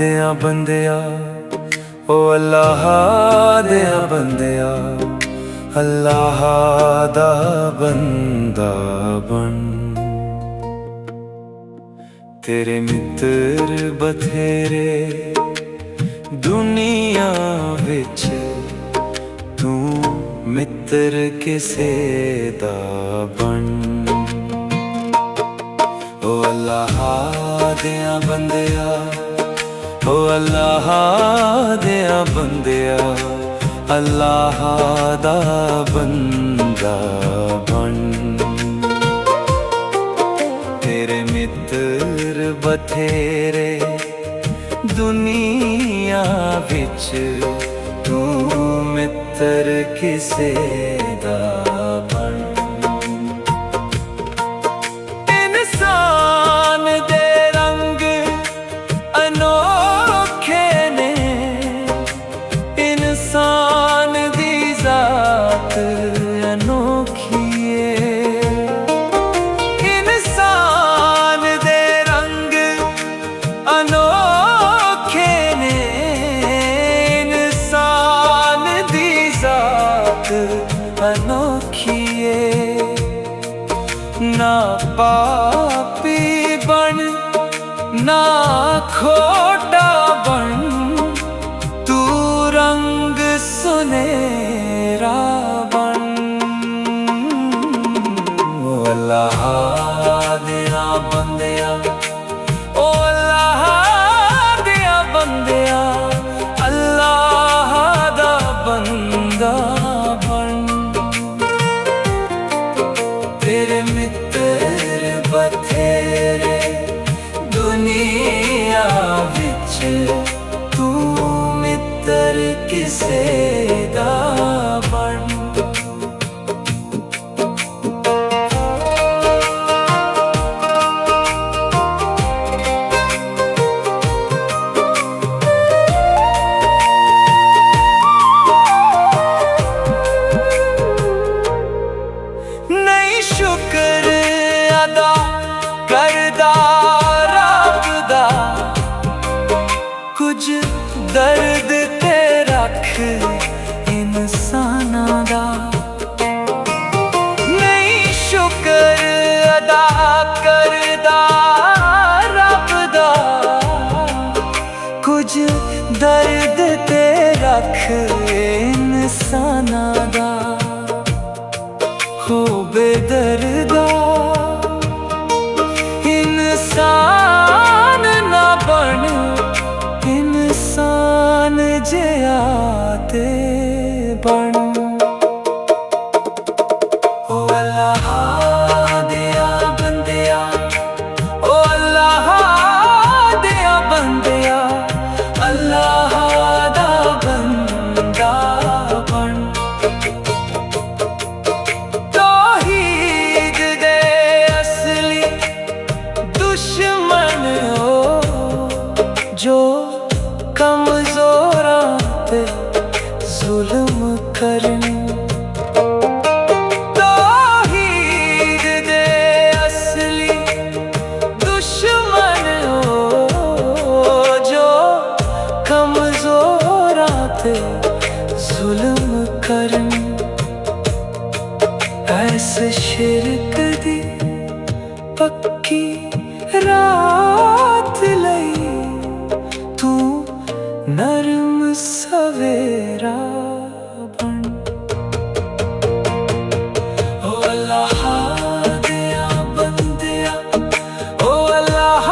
दिया बंदिया, ओ अल्लाह दिया बंदिया, अल्लाह दा बंदा बन। तेरे मित्र बथेरे दुनिया विच, तू मित्र किसे दा बन। ओ अल्लाह दिया बंदिया, ओ अल्लाह दिया बंदिया, अल्लाह दा बंदा बन। तेरे मित्र बथेरे दुनिया विच, तू मित्र किसे दा बन। इंसान दे रंग अनोखे ने, इंसान दी जात अनोखी है। इंसान दे रंग अनोखे ने, इंसान दी जात अनोखी है। ना पापी बन ना खोटा बन, तू रंग सुनहरा बन। ओ अल्लाह दिया बंदिया, ओ अल्लाह दिया बंदिया, अल्लाह दा बंदा बन। तेरे मित्र बथेरे दुनिया विच, तू मित्र किसे दा बन। नहीं शुक्र अदा करदा रब दा, कुछ दर्द ते रख इंसाना दा। नहीं शुक्र अदा करदा रब दा, कुछ दर्द ते रख इंसाना दा। हो बेदर्दा इंसान ना बन, इंसान जिया ते बन। ओ अल्लाह दिया बंदिया, ओ अल्लाह दिया बंदिया, अल्लाह दा बंदा बन। दुश्मन हो जो कमजोरां ते जुल्म करन, तौहीद दे असली दुश्मन हो जो कमजोरां ते जुल्म करन। ऐसे शिरक दी पक्की रात लई, तू नरम सवेरा बन। ओ अल्लाह दिया बंदिया, ओ अल्लाह